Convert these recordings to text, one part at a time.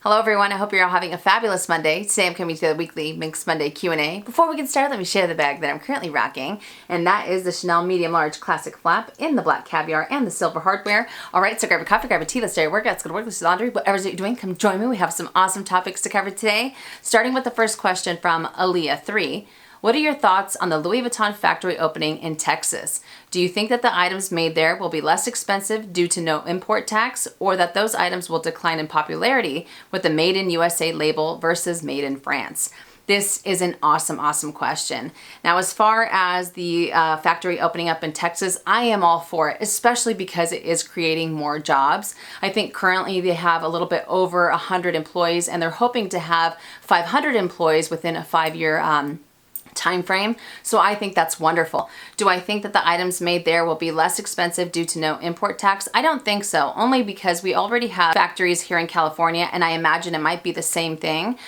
Hello everyone, I hope you're all having a fabulous Monday. Today I'm coming to the weekly Minks Monday Q&A. Before we get started, let me share the bag that I'm currently rocking, and that is the Chanel Medium Large Classic Flap in the black caviar and the silver hardware. Alright, so grab a coffee, grab a tea, let's start your workout, let's go to work, let's do laundry, whatever you're doing, come join me. We have some awesome topics to cover today. Starting with the first question from Aaliyah3. What are your thoughts on the Louis Vuitton factory opening in Texas? Do you think that the items made there will be less expensive due to no import tax, or that those items will decline in popularity with the Made in USA label versus Made in France? This is an awesome question. Now, as far as the factory opening up in Texas, I am all for it, especially because it is creating more jobs. I think currently they have a little bit over 100 employees, and they're hoping to have 500 employees within a 5-year time frame. So I think that's wonderful. Do I think that the items made there will be less expensive due to no import tax? I don't think so, only because we already have factories here in California, and I imagine it might be the same thing.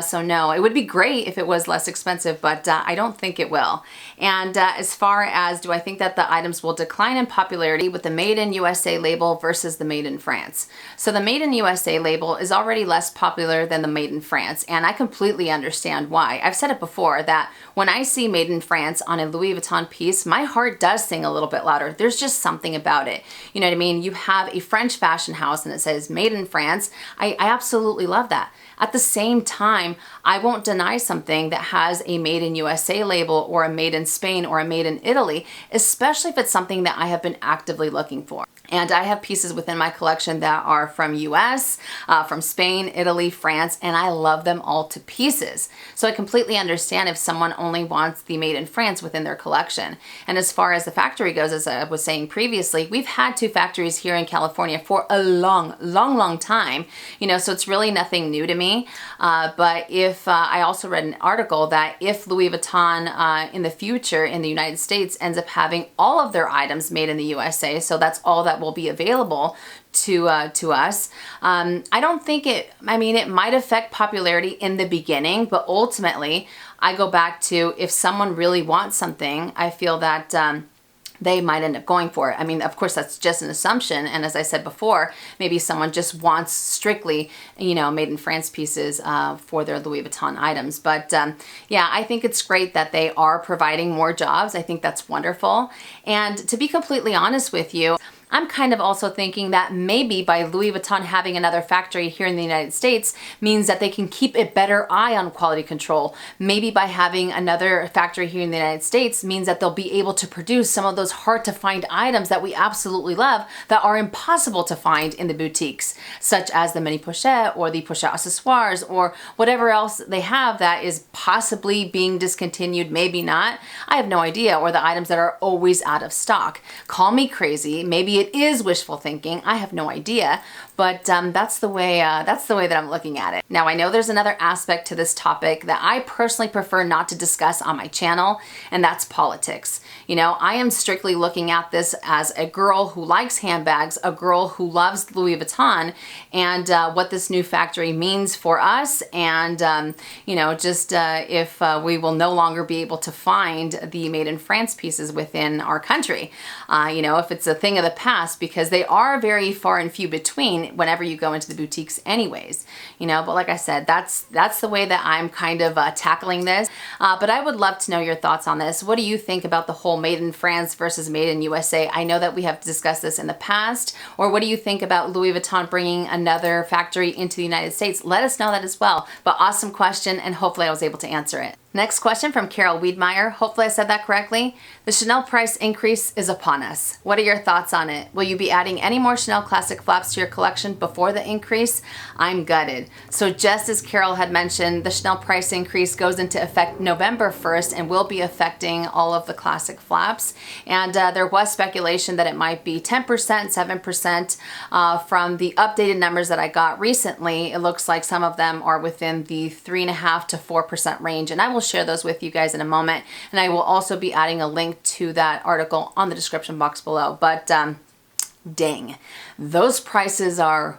So no, it would be great if it was less expensive, but I don't think it will. And as far as do I think that the items will decline in popularity with the Made in USA label versus the Made in France? So the Made in USA label is already less popular than the Made in France, and I completely understand why. I've said it before that when I see Made in France on a Louis Vuitton piece, my heart does sing a little bit louder. There's just something about it. You know what I mean? You have a French fashion house and it says Made in France. I absolutely love that. At the same time, I won't deny something that has a Made in USA label or a Made in Spain or a Made in Italy, especially if it's something that I have been actively looking for. And I have pieces within my collection that are from US, from Spain, Italy, France, and I love them all to pieces. So I completely understand if someone only wants the Made in France within their collection. And as far as the factory goes, as I was saying previously, we've had 2 factories here in California for a long time. You know, so it's really nothing new to me. But if I also read an article that if Louis Vuitton in the future in the United States ends up having all of their items made in the USA, so that's all that will be available to us. I don't think it might affect popularity in the beginning, but ultimately I go back to if someone really wants something, I feel that they might end up going for it. I mean, of course, that's just an assumption. And as I said before, maybe someone just wants strictly, you know, Made in France pieces for their Louis Vuitton items. But yeah, I think it's great that they are providing more jobs. I think that's wonderful. And to be completely honest with you, I'm kind of also thinking that maybe by Louis Vuitton having another factory here in the United States means that they can keep a better eye on quality control. Maybe by having another factory here in the United States means that they'll be able to produce some of those hard to find items that we absolutely love that are impossible to find in the boutiques, such as the mini pochette or the pochette accessoires or whatever else they have that is possibly being discontinued, maybe not. I have no idea. Or the items that are always out of stock. Call me crazy. Maybe it is wishful thinking. I have no idea, but that's the way that I'm looking at it. Now, I know there's another aspect to this topic that I personally prefer not to discuss on my channel, and that's politics. You know, I am strictly looking at this as a girl who likes handbags, a girl who loves Louis Vuitton, and what this new factory means for us, and you know, just if we will no longer be able to find the Made in France pieces within our country. You know, if it's a thing of the past, because they are very far and few between whenever you go into the boutiques anyways, you know, but like I said, that's the way that I'm kind of tackling this. But I would love to know your thoughts on this. What do you think about the whole Made in France versus Made in USA? I know that we have discussed this in the past. Or what do you think about Louis Vuitton bringing another factory into the United States? Let us know that as well. But awesome question, and hopefully I was able to answer it. Next question from Carol Wiedmeyer. Hopefully I said that correctly. The Chanel price increase is upon us. What are your thoughts on it? Will you be adding any more Chanel classic flaps to your collection before the increase? I'm gutted. So just as Carol had mentioned, the Chanel price increase goes into effect November 1st and will be affecting all of the classic flaps. And there was speculation that it might be 10%, 7%. From the updated numbers that I got recently, it looks like some of them are within the 3.5% to 4% range. And I will share those with you guys in a moment, and I will also be adding a link to that article on the description box below. But dang, those prices are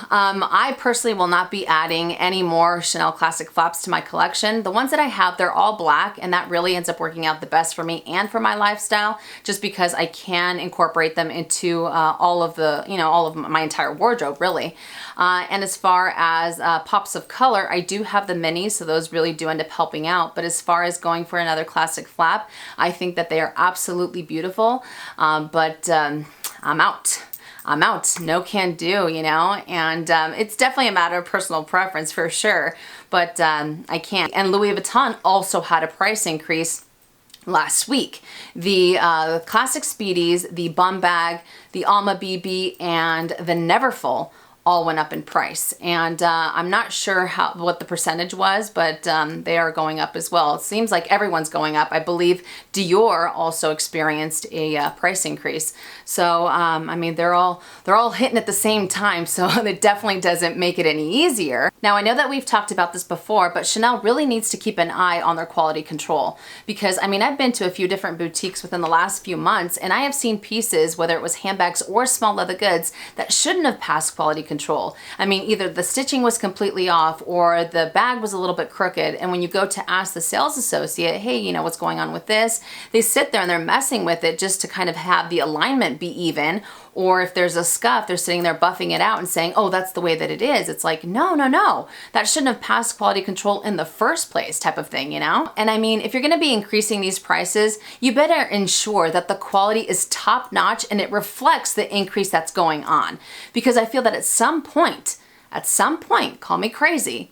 I personally will not be adding any more Chanel classic flaps to my collection. The ones that I have, they're all black, and that really ends up working out the best for me and for my lifestyle, just because I can incorporate them into all of my entire wardrobe, really. And as far as pops of color, I do have the minis, so those really do end up helping out. But as far as going for another classic flap, I think that they are absolutely beautiful, but I'm out. I'm out, no can do, you know, and it's definitely a matter of personal preference for sure, but I can't. And Louis Vuitton also had a price increase last week. The Classic Speedies, the Bum Bag, the Alma BB, and the Neverfull all went up in price, and I'm not sure what the percentage was, but they are going up as well. It seems like everyone's going up. I believe Dior also experienced a price increase. So I mean, they're all hitting at the same time, so it definitely doesn't make it any easier. Now, I know that we've talked about this before, but Chanel really needs to keep an eye on their quality control, because I mean, I've been to a few different boutiques within the last few months, and I have seen pieces, whether it was handbags or small leather goods, that shouldn't have passed quality control. I mean, either the stitching was completely off or the bag was a little bit crooked, and when you go to ask the sales associate, hey, you know, what's going on with this, they sit there and they're messing with it just to kind of have the alignment be even, or if there's a scuff, they're sitting there buffing it out and saying, oh, that's the way that it is. It's like, no, no, no, that shouldn't have passed quality control in the first place, type of thing, you know? And I mean, if you're gonna be increasing these prices, you better ensure that the quality is top notch and it reflects the increase that's going on. Because I feel that at some point, call me crazy,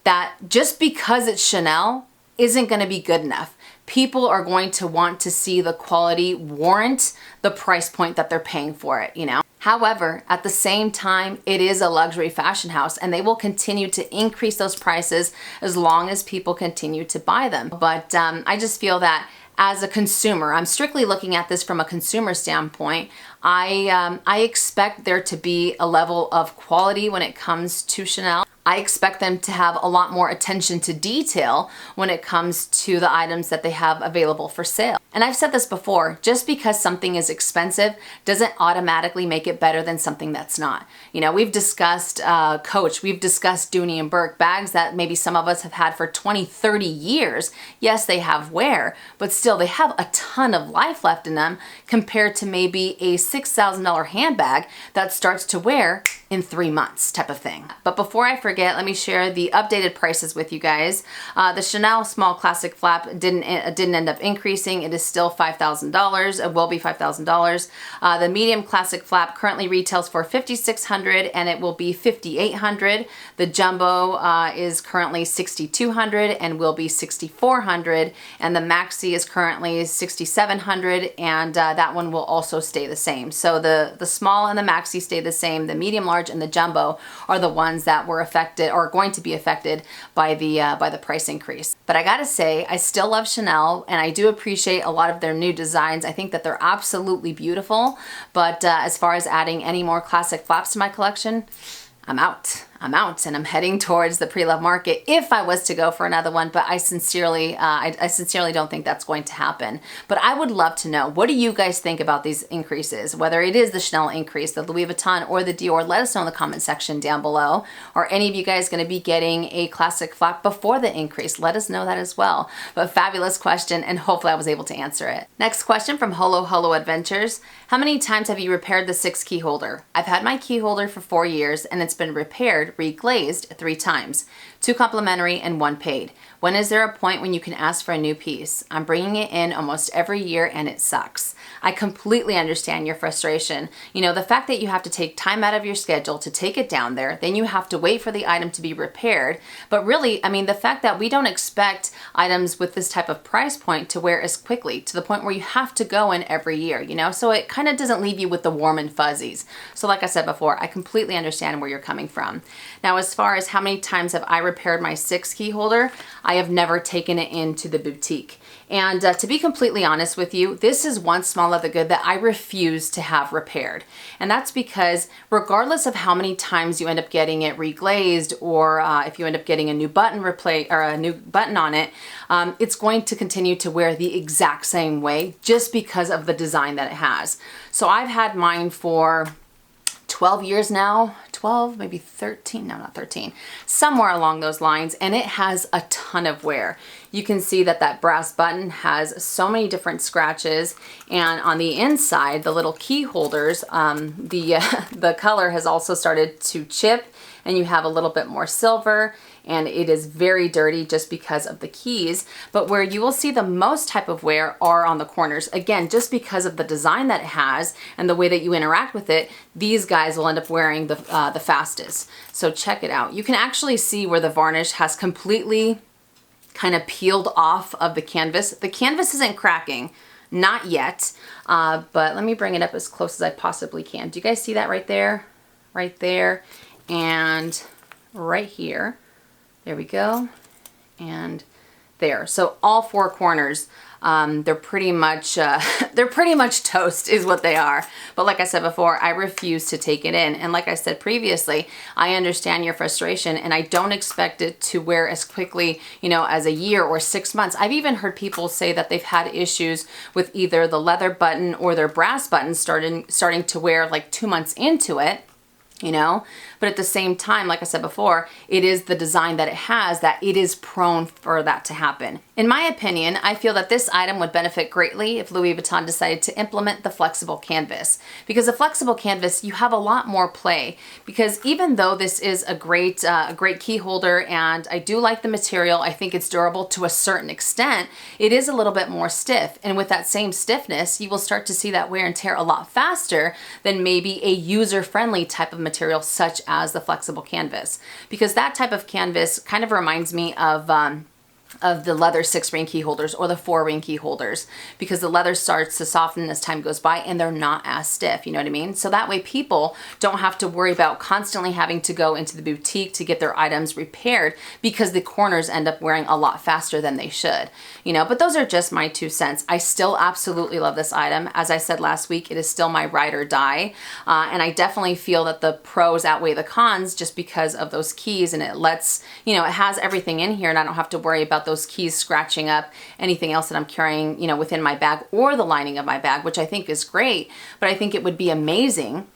that just because it's Chanel isn't gonna be good enough. People are going to want to see the quality warrant the price point that they're paying for it, you know? However, at the same time, it is a luxury fashion house, and they will continue to increase those prices as long as people continue to buy them. But I just feel that as a consumer, I'm strictly looking at this from a consumer standpoint, I expect there to be a level of quality when it comes to Chanel. I expect them to have a lot more attention to detail when it comes to the items that they have available for sale. And I've said this before, just because something is expensive doesn't automatically make it better than something that's not. You know, we've discussed Coach, we've discussed Dooney and Burke, bags that maybe some of us have had for 20, 30 years. Yes, they have wear, but still they have a ton of life left in them compared to maybe a $6,000 handbag that starts to wear in 3 months, type of thing. But before I forget, let me share the updated prices with you guys. The Chanel small classic flap didn't end up increasing. It is still $5,000. It will be $5,000. The medium classic flap currently retails for $5,600, and it will be $5,800. The jumbo is currently $6,200 and will be $6,400, and the maxi is currently $6,700, and that one will also stay the same. So the small and the maxi stay the same. The medium, large, and the jumbo are the ones that were affected or going to be affected by the price increase. But I gotta say, I still love Chanel, and I do appreciate a lot of their new designs. I think that they're absolutely beautiful, but as far as adding any more classic flaps to my collection, I'm out, and I'm heading towards the pre-love market if I was to go for another one, but I sincerely don't think that's going to happen. But I would love to know, what do you guys think about these increases? Whether it is the Chanel increase, the Louis Vuitton, or the Dior, let us know in the comment section down below. Are any of you guys gonna be getting a classic flap before the increase? Let us know that as well. But fabulous question, and hopefully I was able to answer it. Next question from Holo Adventures. How many times have you repaired the 6 key holder? I've had my key holder for 4 years, and it's been repaired, reglazed 3 times. 2 complimentary and 1 paid. When is there a point when you can ask for a new piece? I'm bringing it in almost every year and it sucks. I completely understand your frustration. You know, the fact that you have to take time out of your schedule to take it down there, then you have to wait for the item to be repaired. But really, I mean, the fact that we don't expect items with this type of price point to wear as quickly, to the point where you have to go in every year, you know? So it kind of doesn't leave you with the warm and fuzzies. So like I said before, I completely understand where you're coming from. Now, as far as how many times have I repaired my 6 key holder, I have never taken it into the boutique. And to be completely honest with you, this is one small leather good that I refuse to have repaired. And that's because regardless of how many times you end up getting it reglazed, or if you end up getting a new button a new button on it, it's going to continue to wear the exact same way just because of the design that it has. So I've had mine for 12 years now, 12, maybe 13, no, not 13, somewhere along those lines, and it has a ton of wear. You can see that that brass button has so many different scratches, and on the inside, the little key holders, the color has also started to chip, and you have a little bit more silver, and it is very dirty just because of the keys. But where you will see the most type of wear are on the corners. Again, just because of the design that it has and the way that you interact with it, these guys will end up wearing the fastest. So check it out. You can actually see where the varnish has completely kind of peeled off of the canvas. The canvas isn't cracking, not yet, but let me bring it up as close as I possibly can. Do you guys see that right there? Right there, and right here. There we go, and there. So all four corners, they're pretty much toast is what they are. But like I said before, I refuse to take it in. And like I said previously, I understand your frustration, and I don't expect it to wear as quickly, you know, as a year or 6 months. I've even heard people say that they've had issues with either the leather button or their brass button starting to wear like 2 months into it. You know, but at the same time, like I said before, it is the design that it has that it is prone for that to happen. In my opinion, I feel that this item would benefit greatly if Louis Vuitton decided to implement the flexible canvas, because the flexible canvas, you have a lot more play, because even though this is a great key holder, and I do like the material, I think it's durable to a certain extent, it is a little bit more stiff. And with that same stiffness, you will start to see that wear and tear a lot faster than maybe a user-friendly type of material such as the flexible canvas, because that type of canvas kind of reminds me of the leather 6-ring key holders or the 4-ring key holders, because the leather starts to soften as time goes by and they're not as stiff, you know what I mean? So that way people don't have to worry about constantly having to go into the boutique to get their items repaired, because the corners end up wearing a lot faster than they should, you know. But those are just my 2 cents. I still absolutely love this item. As I said last week, it is still my ride or die, and I definitely feel that the pros outweigh the cons just because of those keys, and it lets, you know, it has everything in here, and I don't have to worry about those keys scratching up anything else that I'm carrying, you know, within my bag or the lining of my bag, which I think is great. But I think it would be amazing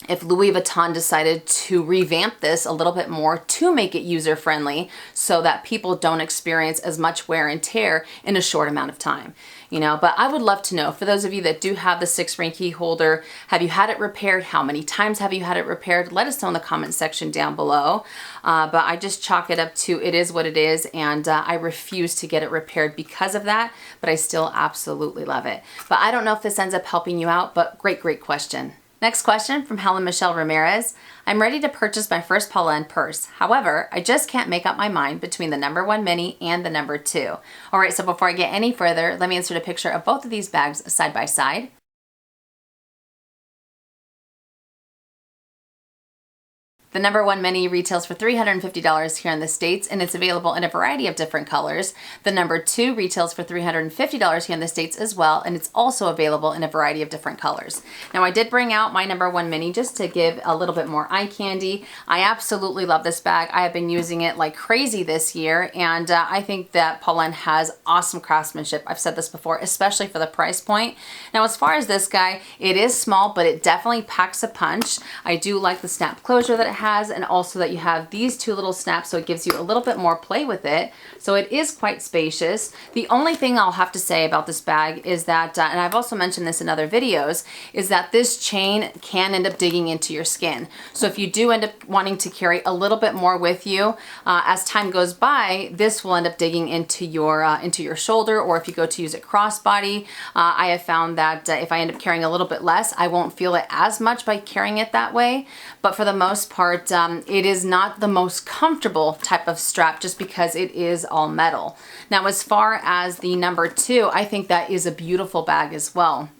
if Louis Vuitton decided to revamp this a little bit more to make it user-friendly, so that people don't experience as much wear and tear in a short amount of time. You know, but I would love to know, for those of you that do have the 6-ring key holder, have you had it repaired? How many times have you had it repaired? Let us know in the comment section down below. But I just chalk it up to it is what it is, and I refuse to get it repaired because of that, but I still absolutely love it. But I don't know if this ends up helping you out, but great question. Next question from Helen Michelle Ramirez. I'm ready to purchase my first Polène purse. However, I just can't make up my mind between the number 1 mini and the number 2. All right, so before I get any further, let me insert a picture of both of these bags side by side. The number 1 mini retails for $350 here in the States, and it's available in a variety of different colors. The number 2 retails for $350 here in the States as well, and it's also available in a variety of different colors. Now, I did bring out my number 1 mini just to give a little bit more eye candy. I absolutely love this bag. I have been using it like crazy this year, and I think that Polène has awesome craftsmanship. I've said this before, especially for the price point. Now, as far as this guy, it is small, but it definitely packs a punch. I do like the snap closure that it has, and also that you have these 2 little snaps, so it gives you a little bit more play with it. So it is quite spacious. The only thing I'll have to say about this bag is that, and I've also mentioned this in other videos, is that this chain can end up digging into your skin. So if you do end up wanting to carry a little bit more with you, as time goes by, this will end up digging into your shoulder, or if you go to use it crossbody. I have found that if I end up carrying a little bit less, I won't feel it as much by carrying it that way. But for the most part, it is not the most comfortable type of strap, just because it is all metal. Now, as far as the number 2, I think that is a beautiful bag as well.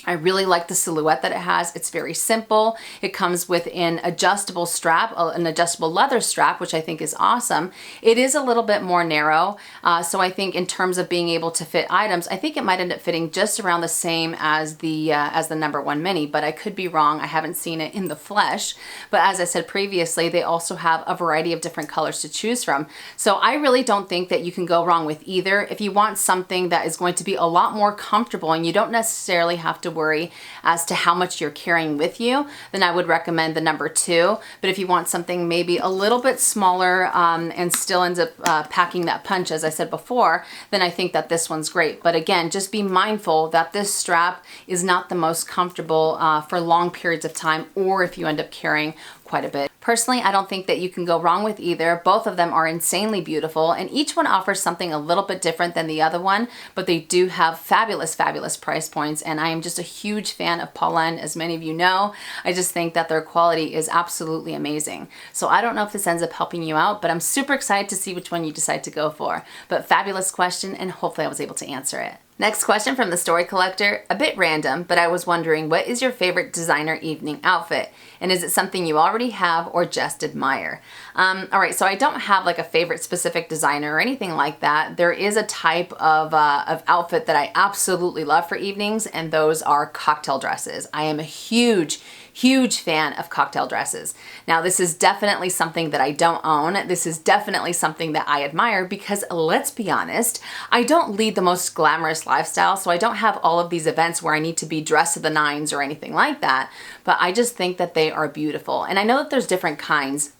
I really like the silhouette that it has. It's very simple. It comes with an adjustable strap, an adjustable leather strap, which I think is awesome. It is a little bit more narrow, so I think in terms of being able to fit items, I think it might end up fitting just around the same as the number 1 mini, but I could be wrong. I haven't seen it in the flesh, but as I said previously, they also have a variety of different colors to choose from. So I really don't think that you can go wrong with either. If you want something that is going to be a lot more comfortable and you don't necessarily have to worry as to how much you're carrying with you, then I would recommend the number 2. But if you want something maybe a little bit smaller and still ends up packing that punch, as I said before, then I think that this one's great. But again, just be mindful that this strap is not the most comfortable for long periods of time, or if you end up carrying quite a bit. Personally, I don't think that you can go wrong with either. Both of them are insanely beautiful, and each one offers something a little bit different than the other one, but they do have fabulous, fabulous price points, and I am just a huge fan of Polène, as many of you know. I just think that their quality is absolutely amazing. So I don't know if this ends up helping you out, but I'm super excited to see which one you decide to go for. But fabulous question, and hopefully I was able to answer it. Next question from the Story Collector, a bit random, but I was wondering, what is your favorite designer evening outfit? And is it something you already have or just admire? All right, so I don't have like a favorite specific designer or anything like that. There is a type of outfit that I absolutely love for evenings, and those are cocktail dresses. I am a huge fan of cocktail dresses. Now, this is definitely something that I don't own. This is definitely something that I admire because, let's be honest, I don't lead the most glamorous lifestyle, so I don't have all of these events where I need to be dressed to the nines or anything like that, but I just think that they are beautiful. And I know that there's different kinds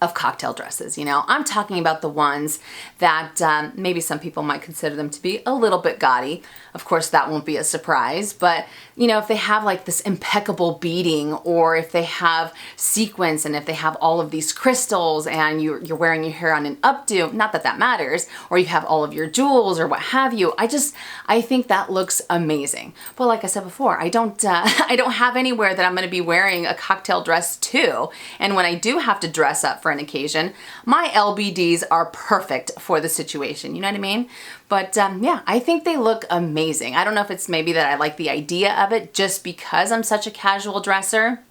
of cocktail dresses. You know, I'm talking about the ones that maybe some people might consider them to be a little bit gaudy. Of course, that won't be a surprise, but you know, if they have like this impeccable beading, or if they have sequins, and if they have all of these crystals, and you're wearing your hair on an updo, not that that matters, or you have all of your jewels or what have you, I think that looks amazing. But like I said before, I don't have anywhere that I'm going to be wearing a cocktail dress to, and when I do have to dress up for an occasion, my LBDs are perfect for the situation. You know what I mean? But yeah, I think they look amazing. I don't know if it's maybe that I like the idea of it just because I'm such a casual dresser,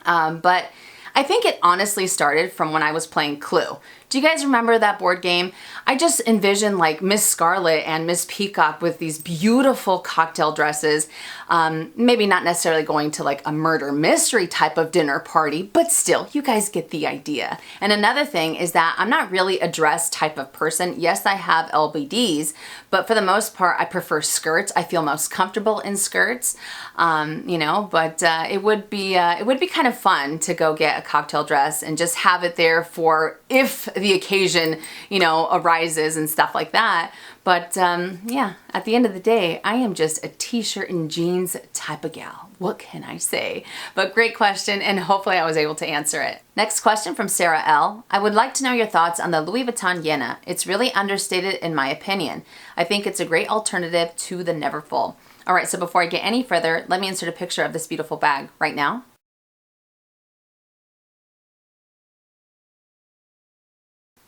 but I think it honestly started from when I was playing Clue. Do you guys remember that board game? I just envisioned like Miss Scarlet and Miss Peacock with these beautiful cocktail dresses, maybe not necessarily going to like a murder mystery type of dinner party, but still, you guys get the idea. And another thing is that I'm not really a dress type of person. Yes, I have LBDs, but for the most part, I prefer skirts. I feel most comfortable in skirts, you know, but it would be kind of fun to go get a cocktail dress and just have it there for if the occasion, you know, arises and stuff like that. But yeah, at the end of the day, I am just a t-shirt and jeans type of gal. What can I say? But great question, and hopefully I was able to answer it. Next question from Sarah L. I would like to know your thoughts on the Louis Vuitton Iena. It's really understated in my opinion. I think it's a great alternative to the Neverfull. All right, so before I get any further, let me insert a picture of this beautiful bag right now.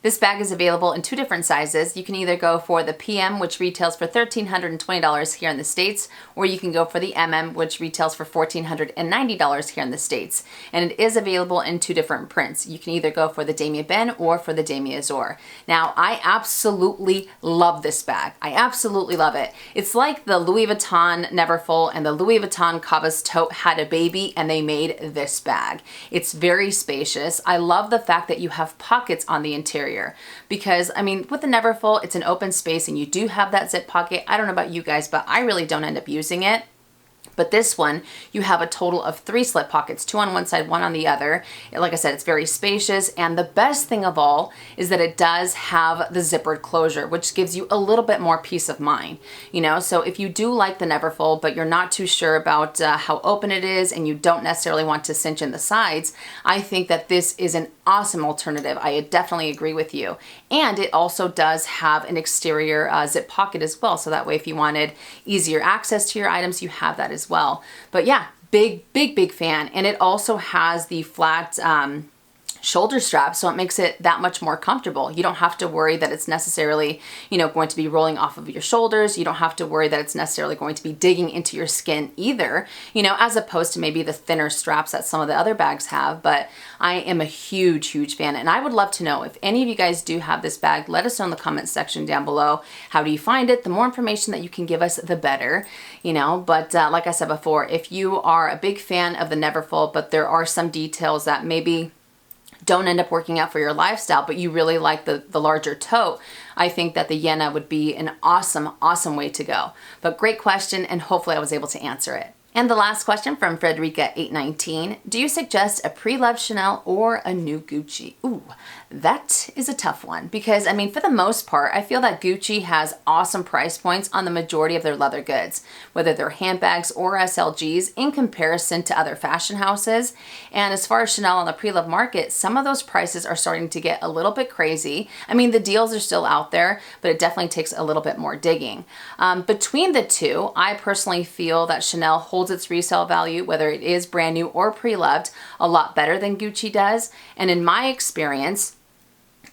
This bag is available in 2 different sizes. You can either go for the PM, which retails for $1,320 here in the States, or you can go for the MM, which retails for $1,490 here in the States. And it is available in 2 different prints. You can either go for the Damier Ben or for the Damier Azur. Now, I absolutely love this bag. I absolutely love it. It's like the Louis Vuitton Neverfull and the Louis Vuitton Cabas tote had a baby and they made this bag. It's very spacious. I love the fact that you have pockets on the interior. Because, I mean, with the Neverfull, it's an open space and you do have that zip pocket. I don't know about you guys, but I really don't end up using it. But this one, you have a total of 3 slip pockets, 2 on one side, 1 on the other. Like I said, it's very spacious. And the best thing of all is that it does have the zippered closure, which gives you a little bit more peace of mind. You know, so if you do like the Neverfull, but you're not too sure about how open it is and you don't necessarily want to cinch in the sides, I think that this is an awesome alternative. I definitely agree with you. And it also does have an exterior zip pocket as well. So that way, if you wanted easier access to your items, you have that as well. But yeah, big fan. And it also has the flat shoulder strap, so it makes it that much more comfortable. You don't have to worry that it's necessarily, you know, going to be rolling off of your shoulders. You don't have to worry that it's necessarily going to be digging into your skin either, you know, as opposed to maybe the thinner straps that some of the other bags have. But I am a huge fan, and I would love to know if any of you guys do have this bag. Let us know in the comments section down below. How do you find it? The more information that you can give us, the better, you know. But like I said before, if you are a big fan of the Neverfull, but there are some details that maybe don't end up working out for your lifestyle, but you really like the larger tote, I think that the Iena would be an awesome way to go. But great question, and hopefully I was able to answer it. And the last question from Frederica819, do you suggest a pre-loved Chanel or a new Gucci? Ooh, that is a tough one because, I mean, for the most part, I feel that Gucci has awesome price points on the majority of their leather goods, whether they're handbags or SLGs in comparison to other fashion houses. And as far as Chanel on the pre-loved market, some of those prices are starting to get a little bit crazy. I mean, the deals are still out there, but it definitely takes a little bit more digging. Between the two, I personally feel that Chanel holds its resale value, whether it is brand new or pre-loved, a lot better than Gucci does. And in my experience,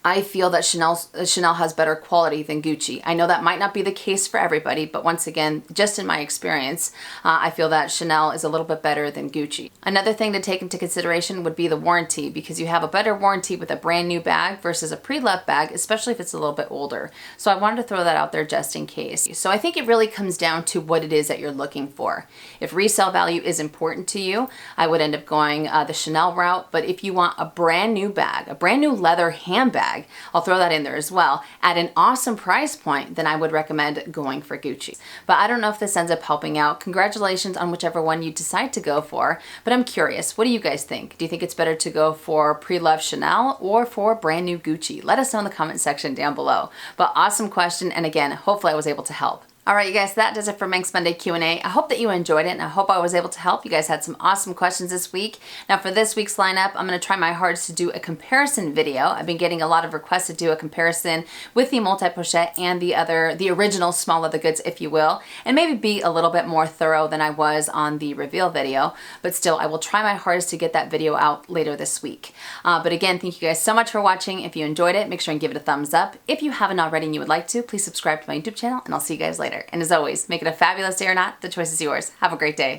I feel that Chanel has better quality than Gucci. I know that might not be the case for everybody, but once again, just in my experience, I feel that Chanel is a little bit better than Gucci. Another thing to take into consideration would be the warranty, because you have a better warranty with a brand new bag versus a pre-loved bag, especially if it's a little bit older. So I wanted to throw that out there just in case. So I think it really comes down to what it is that you're looking for. If resale value is important to you, I would end up going the Chanel route, but if you want a brand new bag, a brand new leather handbag, I'll throw that in there as well, at an awesome price point, then I would recommend going for Gucci. But I don't know if this ends up helping out. Congratulations on whichever one you decide to go for, but I'm curious, what do you guys think? Do you think it's better to go for pre-loved Chanel or for brand new Gucci? Let us know in the comment section down below. But awesome question, and again, hopefully I was able to help. All right, you guys, that does it for Minks Monday Q&A. I hope that you enjoyed it, and I hope I was able to help. You guys had some awesome questions this week. Now, for this week's lineup, I'm going to try my hardest to do a comparison video. I've been getting a lot of requests to do a comparison with the multi-pochette and the original small leather goods, if you will, and maybe be a little bit more thorough than I was on the reveal video. But still, I will try my hardest to get that video out later this week. But again, thank you guys so much for watching. If you enjoyed it, make sure and give it a thumbs up. If you haven't already and you would like to, please subscribe to my YouTube channel, and I'll see you guys later. And as always, make it a fabulous day or not, the choice is yours. Have a great day.